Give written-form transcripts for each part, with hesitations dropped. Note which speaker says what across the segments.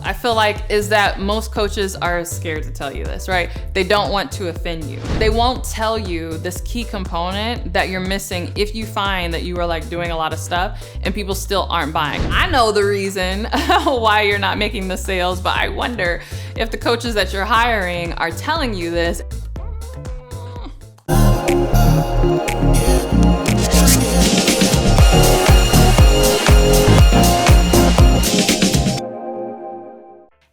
Speaker 1: I feel like is that most coaches are scared to tell you this, right? They don't want to offend you. They won't tell you this key component that you're missing if you find that you are like doing a lot of stuff and people still aren't buying. I know the reason why you're not making the sales, but I wonder if the coaches that you're hiring are telling you this.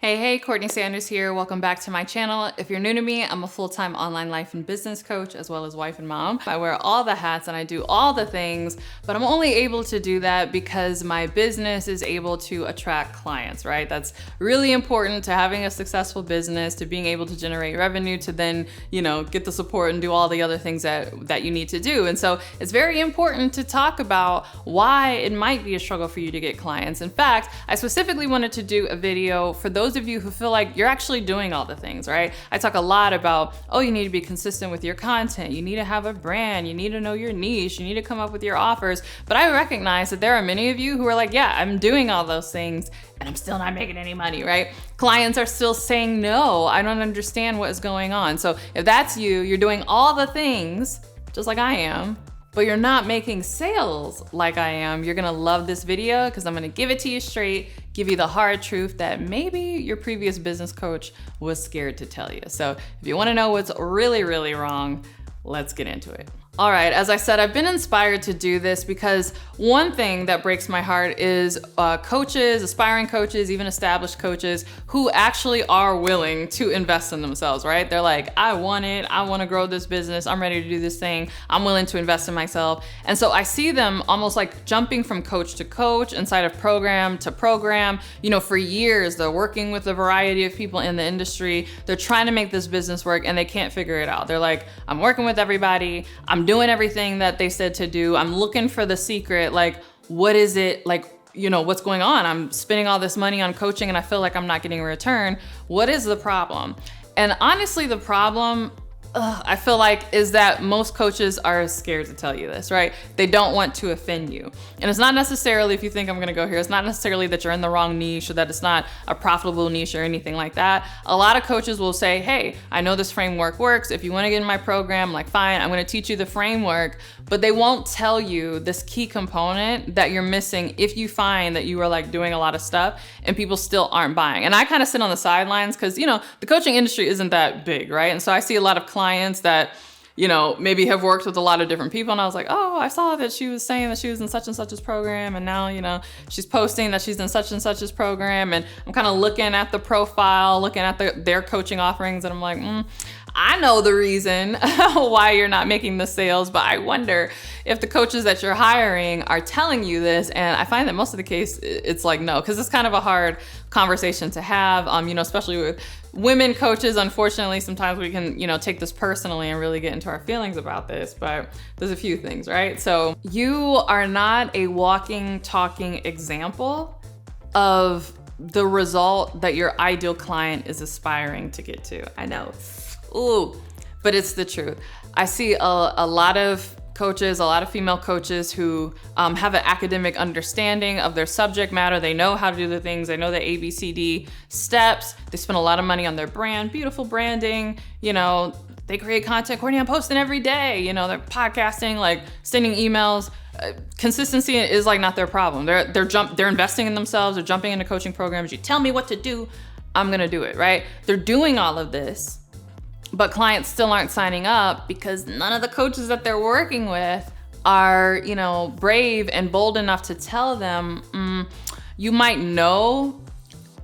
Speaker 1: Hey, Courtney Sanders here. Welcome back to my channel. If you're new to me, I'm a full-time online life and business coach as well as wife and mom. I wear all the hats and I do all the things, but I'm only able to do that because my business is able to attract clients, right? That's really important to having a successful business, to being able to generate revenue, to then, get the support and do all the other things that you need to do. And so it's very important to talk about why it might be a struggle for you to get clients. In fact, I specifically wanted to do a video for those of you who feel like you're actually doing all the things, right? I talk a lot about, you need to be consistent with your content. You need to have a brand. You need to know your niche. You need to come up with your offers. But I recognize that there are many of you who are like, yeah, I'm doing all those things and I'm still not making any money, right? Clients are still saying no. I don't understand what is going on. So if that's you, you're doing all the things just like I am, but you're not making sales like I am, you're gonna love this video because I'm gonna give it to you straight, give you the hard truth that maybe your previous business coach was scared to tell you. So if you wanna know what's really, really wrong, let's get into it. All right, as I said, I've been inspired to do this because one thing that breaks my heart is coaches, aspiring coaches, even established coaches who actually are willing to invest in themselves, right? They're like, I want it. I want to grow this business. I'm ready to do this thing. I'm willing to invest in myself. And so I see them almost like jumping from coach to coach, inside of program to program. For years, they're working with a variety of people in the industry. They're trying to make this business work and they can't figure it out. They're like, I'm working with everybody. I'm doing everything that they said to do. I'm looking for the secret. Like, what is it? Like, what's going on? I'm spending all this money on coaching and I feel like I'm not getting a return. What is the problem? And honestly, the problem, I feel like, is that most coaches are scared to tell you this, right? They don't want to offend you. And it's not necessarily, if you think I'm gonna go here, it's not necessarily that you're in the wrong niche or that it's not a profitable niche or anything like that. A lot of coaches will say, hey, I know this framework works. If you wanna get in my program, like fine, I'm gonna teach you the framework, but they won't tell you this key component that you're missing if you find that you are like doing a lot of stuff and people still aren't buying. And I kind of sit on the sidelines because, the coaching industry isn't that big, right? And so I see a lot of clients that, maybe have worked with a lot of different people. And I was like, I saw that she was saying that she was in such and such's program. And now, she's posting that she's in such and such's program. And I'm kind of looking at the profile, looking at their coaching offerings. And I'm like, I know the reason why you're not making the sales, but I wonder if the coaches that you're hiring are telling you this. And I find that most of the case, it's like, no, because it's kind of a hard conversation to have, especially with women coaches. Unfortunately, sometimes we can, take this personally and really get into our feelings about this, but there's a few things, right? So you are not a walking, talking example of the result that your ideal client is aspiring to get to. I know. Ooh, but it's the truth. I see a lot of coaches, a lot of female coaches who have an academic understanding of their subject matter. They know how to do the things. They know the ABCD steps. They spend a lot of money on their brand, beautiful branding. They create content. Courtney, I'm posting every day. They're podcasting, like sending emails. Consistency is like not their problem. They're investing in themselves. They're jumping into coaching programs. You tell me what to do, I'm gonna do it, right? They're doing all of this, but clients still aren't signing up because none of the coaches that they're working with are, brave and bold enough to tell them, you might know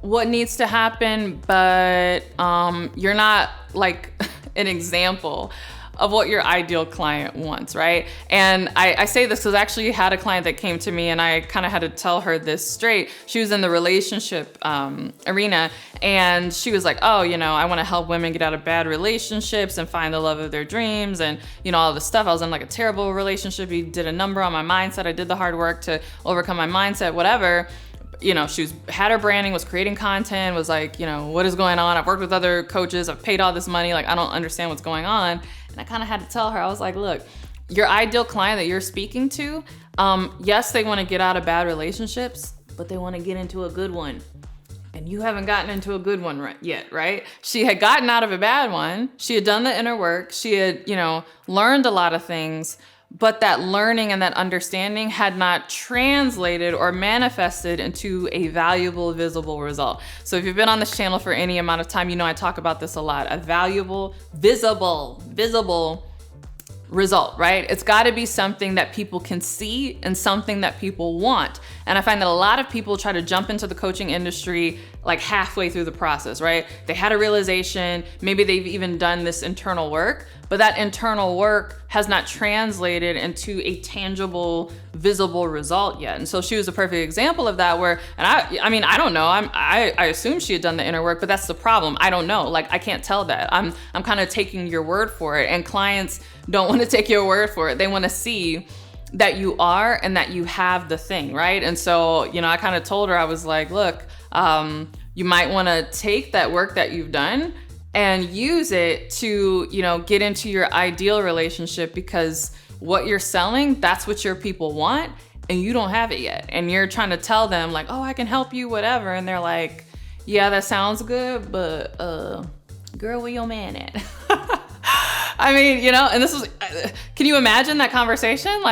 Speaker 1: what needs to happen, but you're not like an example of what your ideal client wants, right? And I say this because I actually had a client that came to me and I kind of had to tell her this straight. She was in the relationship arena and she was like, I want to help women get out of bad relationships and find the love of their dreams and, all this stuff. I was in like a terrible relationship. He did a number on my mindset. I did the hard work to overcome my mindset, whatever. She had her branding, was creating content, was like, what is going on? I've worked with other coaches. I've paid all this money. Like, I don't understand what's going on. And I kind of had to tell her, I was like, look, your ideal client that you're speaking to, yes, they want to get out of bad relationships, but they want to get into a good one. and you haven't gotten into a good one yet, right? She had gotten out of a bad one. She had done the inner work. She had, learned a lot of things, but that learning and that understanding had not translated or manifested into a valuable, visible result. So if you've been on this channel for any amount of time, I talk about this a lot. A valuable, visible result, right? It's got to be something that people can see and something that people want. And I find that a lot of people try to jump into the coaching industry like halfway through the process, right? They had a realization, maybe they've even done this internal work, but that internal work has not translated into a tangible, visible result yet. And so she was a perfect example of that where, and I don't know, I assume she had done the inner work, but that's the problem. I don't know, I can't tell that. I'm kind of taking your word for it, and clients don't want to take your word for it. They want to see that you are and that you have the thing, right? And so, I kind of told her, I was like, look, you might want to take that work that you've done and use it to, get into your ideal relationship, because what you're selling, that's what your people want, and you don't have it yet. And you're trying to tell them like, oh, I can help you, whatever. And they're like, yeah, that sounds good, but girl, where your man at? I mean, and this is, can you imagine that conversation?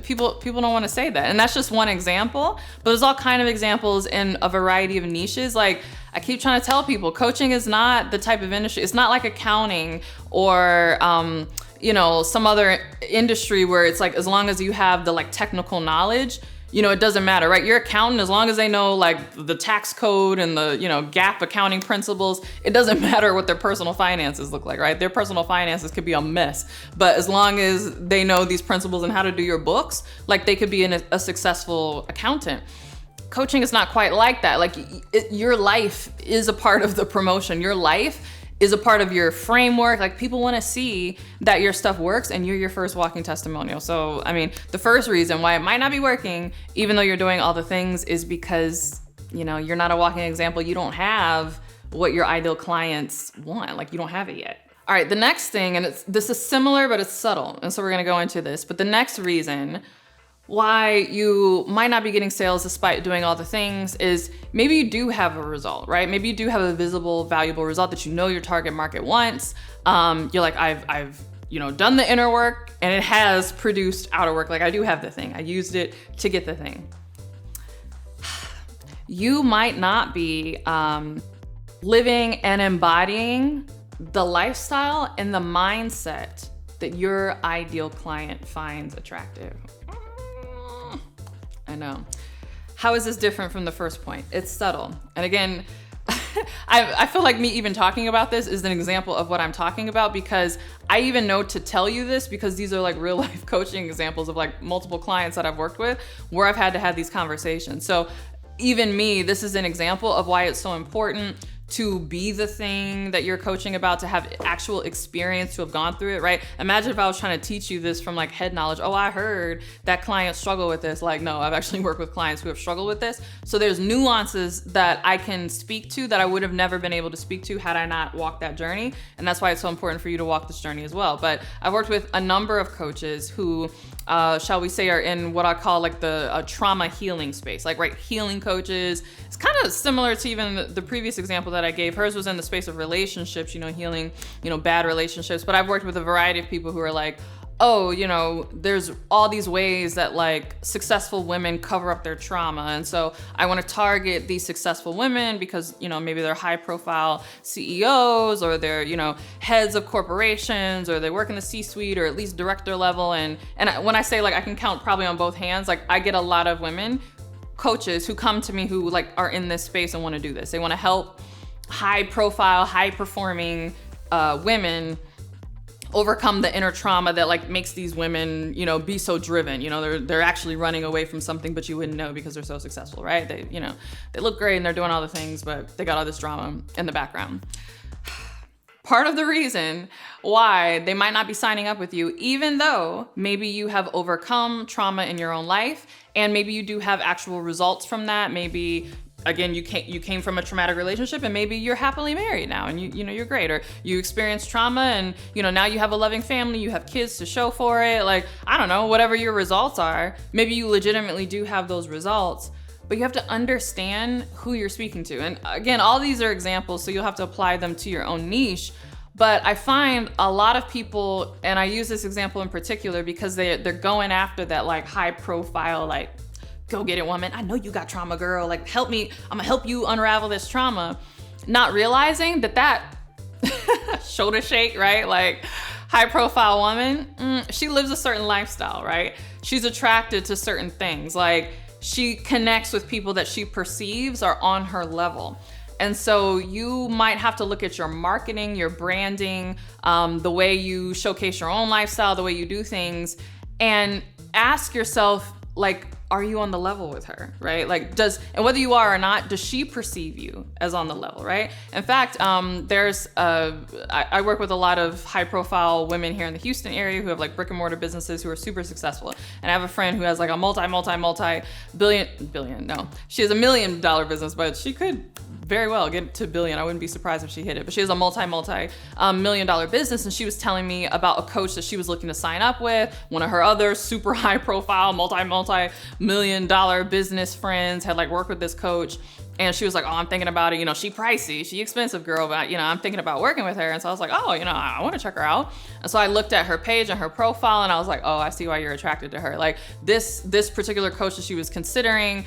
Speaker 1: People don't want to say that. And that's just one example, but there's all kind of examples in a variety of niches. I keep trying to tell people, coaching is not the type of industry. It's not like accounting or, some other industry where it's like, as long as you have the technical knowledge, it doesn't matter, right? Your accountant, as long as they know the tax code and the, GAAP accounting principles, it doesn't matter what their personal finances look like, right? Their personal finances could be a mess, but as long as they know these principles and how to do your books, they could be a successful accountant. Coaching is not quite like that. Your life is a part of the promotion. Your life is a part of your framework. People want to see that your stuff works and you're your first walking testimonial. So, the first reason why it might not be working, even though you're doing all the things, is because, you're not a walking example. You don't have what your ideal clients want. You don't have it yet. All right, the next thing, and this is similar, but it's subtle. And so we're going to go into this. But the next reason why you might not be getting sales despite doing all the things is maybe you do have a result, right? Maybe you do have a visible, valuable result that your target market wants. You're like, I've done the inner work and it has produced outer work. I do have the thing. I used it to get the thing. You might not be living and embodying the lifestyle and the mindset that your ideal client finds attractive. I know. How is this different from the first point? It's subtle. And again, I feel like me even talking about this is an example of what I'm talking about, because I even know to tell you this because these are real life coaching examples of multiple clients that I've worked with where I've had to have these conversations. So even me, this is an example of why it's so important to be the thing that you're coaching about, to have actual experience, to have gone through it, right? Imagine if I was trying to teach you this from head knowledge. Oh, I heard that clients struggle with this. No, I've actually worked with clients who have struggled with this. So there's nuances that I can speak to that I would have never been able to speak to had I not walked that journey. And that's why it's so important for you to walk this journey as well. But I've worked with a number of coaches who, shall we say, are in what I call the trauma healing space, healing coaches. It's kind of similar to even the previous example that I gave. Hers was in the space of relationships, healing, bad relationships. But I've worked with a variety of people who are there's all these ways that successful women cover up their trauma. And so I want to target these successful women because, maybe they're high profile CEOs or they're, heads of corporations, or they work in the C-suite or at least director level. And when I say I can count probably on both hands, I get a lot of women coaches who come to me who are in this space and want to do this. They want to help high profile, high performing women overcome the inner trauma that makes these women, be so driven. They're actually running away from something, but you wouldn't know because they're so successful, right? They, they look great and they're doing all the things, but they got all this drama in the background. Part of the reason why they might not be signing up with you, even though maybe you have overcome trauma in your own life, and maybe you do have actual results from that. Maybe again, you came from a traumatic relationship and maybe you're happily married now and you're great, or you experienced trauma and now you have a loving family, you have kids to show for it. I don't know, whatever your results are, maybe you legitimately do have those results, but you have to understand who you're speaking to. And again, all these are examples, so you'll have to apply them to your own niche. But I find a lot of people, and I use this example in particular because they're going after that like high profile, like, go get it, woman. I know you got trauma, girl. Like, help me. I'm gonna help you unravel this trauma. Not realizing that shoulder shake, right? Like, high profile woman, she lives a certain lifestyle, right? She's attracted to certain things. Like, she connects with people that she perceives are on her level. And so you might have to look at your marketing, your branding, the way you showcase your own lifestyle, the way you do things, and ask yourself, like, are you on the level with her, right? Like, and whether you are or not, does she perceive you as on the level, right? In fact, I work with a lot of high profile women here in the Houston area who have like brick and mortar businesses who are super successful. And I have a friend who has like a multi-billion, no, she has $1 million business, but she could very well get to billion. I wouldn't be surprised if she hit it, but she has a multi-million dollar business. And she was telling me about a coach that she was looking to sign up with. One of her other super high profile, multi-million dollar business friends had like worked with this coach. And she was like, oh, I'm thinking about it. You know, she pricey, she expensive, girl, but, you know, I'm thinking about working with her. And so I was like, oh, you know, I want to check her out. And so I looked at her page and her profile and I was like, oh, I see why you're attracted to her. Like this particular coach that she was considering,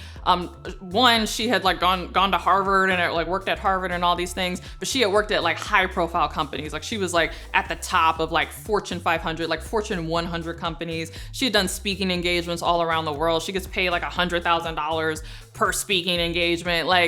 Speaker 1: one, she had like gone to Harvard and like worked at Harvard and all these things, but she had worked at like high profile companies. Like she was like at the top of like Fortune 500, like Fortune 100 companies. She had done speaking engagements all around the world. She gets paid like $100,000 per speaking engagement. Like,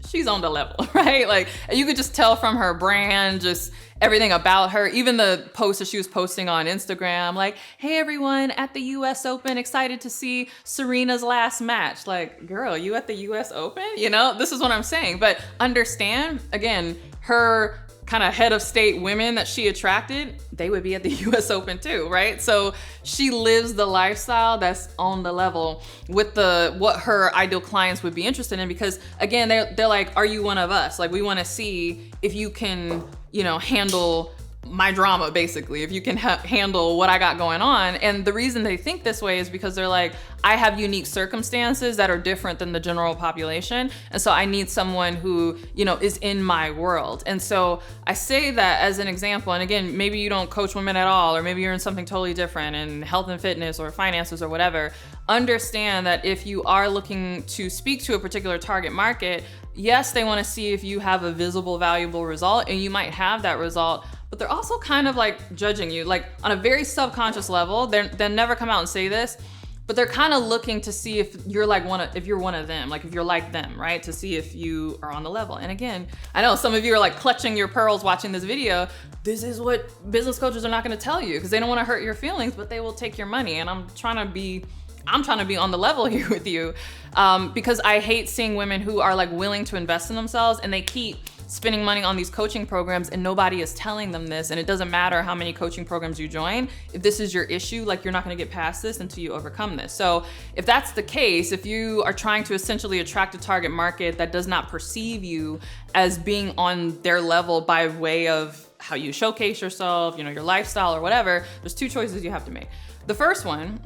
Speaker 1: she's on the level, right? Like, you could just tell from her brand, just everything about her, even the posts that she was posting on Instagram, like, hey everyone, at the US Open, excited to see Serena's last match. Like, girl, you at the US Open? You know, this is what I'm saying. But understand, again, her kind of head of state women that she attracted, they would be at the US Open too, right? So she lives the lifestyle that's on the level with what her ideal clients would be interested in, because again, they're like, are you one of us? Like, we want to see if you can, you know, handle my drama, basically, if you can handle what I got going on. And the reason they think this way is because they're like, I have unique circumstances that are different than the general population. And so I need someone who, you know, is in my world. And so I say that as an example. And again, maybe you don't coach women at all, or maybe you're in something totally different in health and fitness or finances or whatever. Understand that if you are looking to speak to a particular target market, yes, they want to see if you have a visible, valuable result, and you might have that result, but they're also kind of like judging you, like on a very subconscious level. They'll never come out and say this, but they're kind of looking to see if you're like if you're one of them, like if you're like them, right? To see if you are on the level. And again, I know some of you are like clutching your pearls watching this video. This is what business coaches are not going to tell you, because they don't want to hurt your feelings, but they will take your money. And I'm trying to be on the level here with you, because I hate seeing women who are like willing to invest in themselves and they keep spending money on these coaching programs and nobody is telling them this. And it doesn't matter how many coaching programs you join. If this is your issue, like, you're not going to get past this until you overcome this. So if that's the case, if you are trying to essentially attract a target market that does not perceive you as being on their level by way of how you showcase yourself, you know, your lifestyle or whatever, there's two choices you have to make. The first one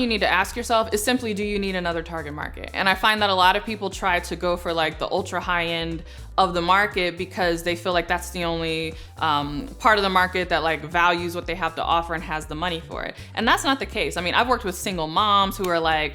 Speaker 1: you need to ask yourself is simply, do you need another target market? And I find that a lot of people try to go for like the ultra high end of the market because they feel like that's the only part of the market that like values what they have to offer and has the money for it. And that's not the case. I mean, I've worked with single moms who are like,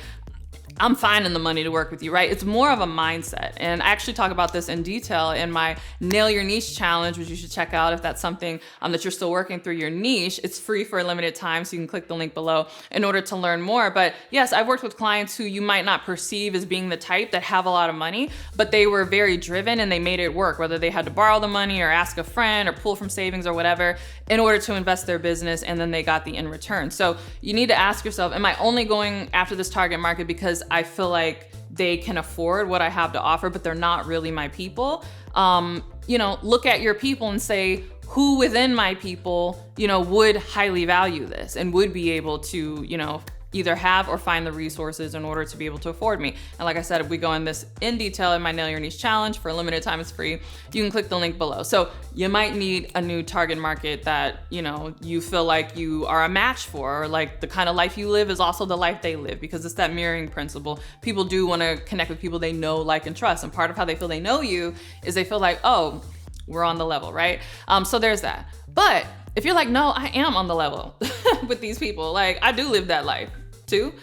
Speaker 1: I'm finding the money to work with you, right? It's more of a mindset. And I actually talk about this in detail in my Nail Your Niche Challenge, which you should check out if that's something that you're still working through your niche. It's free for a limited time, so you can click the link below in order to learn more. But yes, I've worked with clients who you might not perceive as being the type that have a lot of money, but they were very driven and they made it work, whether they had to borrow the money or ask a friend or pull from savings or whatever in order to invest their business, and then they got the in return. So you need to ask yourself, am I only going after this target market because I feel like they can afford what I have to offer, but they're not really my people? You know, look at your people and say, who within my people, you know, would highly value this and would be able to, you know, either have or find the resources in order to be able to afford me. And like I said, if we go in this in detail in my Nail Your Niche Challenge for a limited time, it's free. You can click the link below. So you might need a new target market that, you know, you feel like you are a match for, or like the kind of life you live is also the life they live, because it's that mirroring principle. People do want to connect with people they know, like, and trust. And part of how they feel they know you is they feel like, oh, we're on the level, right? So there's that. But if you're like, no, I am on the level with these people, like I do live that life too,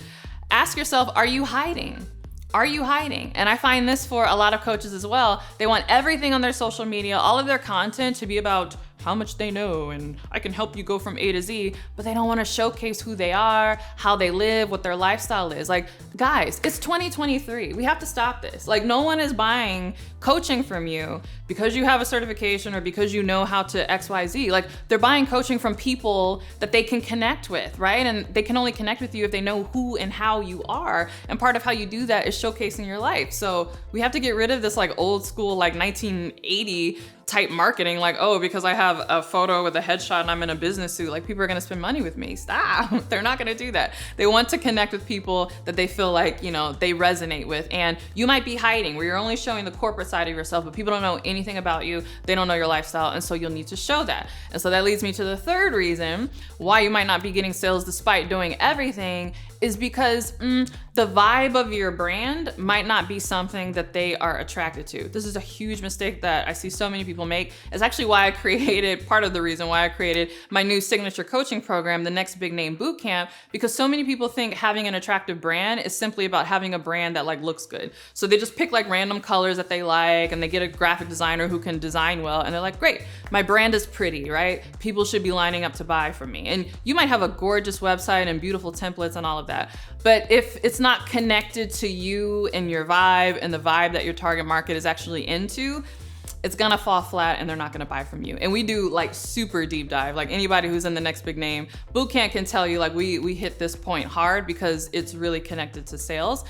Speaker 1: ask yourself, are you hiding? Are you hiding? And I find this for a lot of coaches as well. They want everything on their social media, all of their content to be about how much they know and I can help you go from A to Z, but they don't want to showcase who they are, how they live, what their lifestyle is. Like, guys, it's 2023. We have to stop this. Like, no one is buying coaching from you because you have a certification or because you know how to XYZ. Like, they're buying coaching from people that they can connect with, right? And they can only connect with you if they know who and how you are. And part of how you do that is showcasing your life. So we have to get rid of this like old school, like 1980 type marketing, like, oh, because I have a photo with a headshot and I'm in a business suit, like people are gonna spend money with me. Stop. They're not gonna do that. They want to connect with people that they feel like, you know, they resonate with. And you might be hiding where you're only showing the corporate side of yourself, but people don't know anything about you. They don't know your lifestyle. And so you'll need to show that. And so that leads me to the third reason why you might not be getting sales despite doing everything is because the vibe of your brand might not be something that they are attracted to. This is a huge mistake that I see so many people make. It's actually why I created, part of the reason why I created my new signature coaching program, the Next Big Name Bootcamp, because so many people think having an attractive brand is simply about having a brand that like looks good. So they just pick like random colors that they like and they get a graphic designer who can design well and they're like, great, my brand is pretty, right? People should be lining up to buy from me. And you might have a gorgeous website and beautiful templates and all of that. But if it's not connected to you and your vibe and the vibe that your target market is actually into, it's gonna fall flat and they're not gonna buy from you. And we do like super deep dive. Like anybody who's in the Next Big Name Bootcamp can tell you, like we hit this point hard because it's really connected to sales.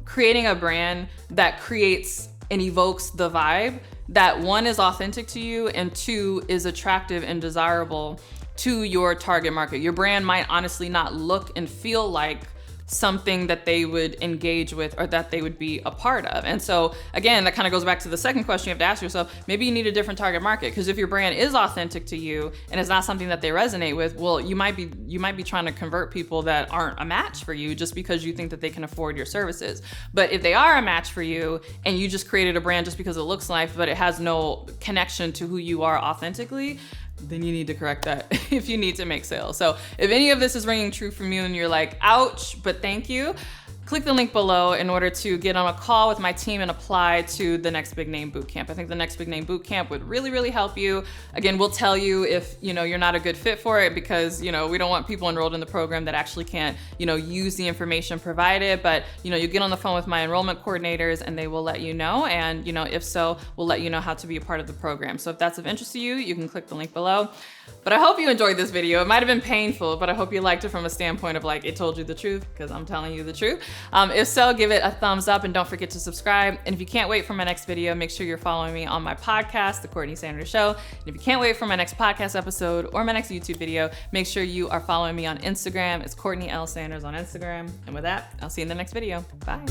Speaker 1: Creating a brand that creates and evokes the vibe that one is authentic to you and two is attractive and desirable to your target market. Your brand might honestly not look and feel like something that they would engage with or that they would be a part of. And so again, that kind of goes back to the second question you have to ask yourself. Maybe you need a different target market, because if your brand is authentic to you and it's not something that they resonate with, well, you might be trying to convert people that aren't a match for you just because you think that they can afford your services. But if they are a match for you and you just created a brand just because it looks nice, but it has no connection to who you are authentically, then you need to correct that if you need to make sales. So if any of this is ringing true from you and you're like, ouch, but thank you, click the link below in order to get on a call with my team and apply to the Next Big Name Bootcamp. I think the Next Big Name Bootcamp would really, really help you. Again, we'll tell you if you're not a good fit for it, because we don't want people enrolled in the program that actually can't use the information provided. But you get on the phone with my enrollment coordinators and they will let you know. And if so, we'll let you know how to be a part of the program. So if that's of interest to you, you can click the link below. But I hope you enjoyed this video. It might have been painful, but I hope you liked it from a standpoint of like, it told you the truth, because I'm telling you the truth. If so, give it a thumbs up and don't forget to subscribe. And if you can't wait for my next video, make sure you're following me on my podcast, The Courtney Sanders Show. And if you can't wait for my next podcast episode or my next YouTube video, make sure you are following me on Instagram. It's CourtneyLSanders on Instagram. And with that, I'll see you in the next video. Bye.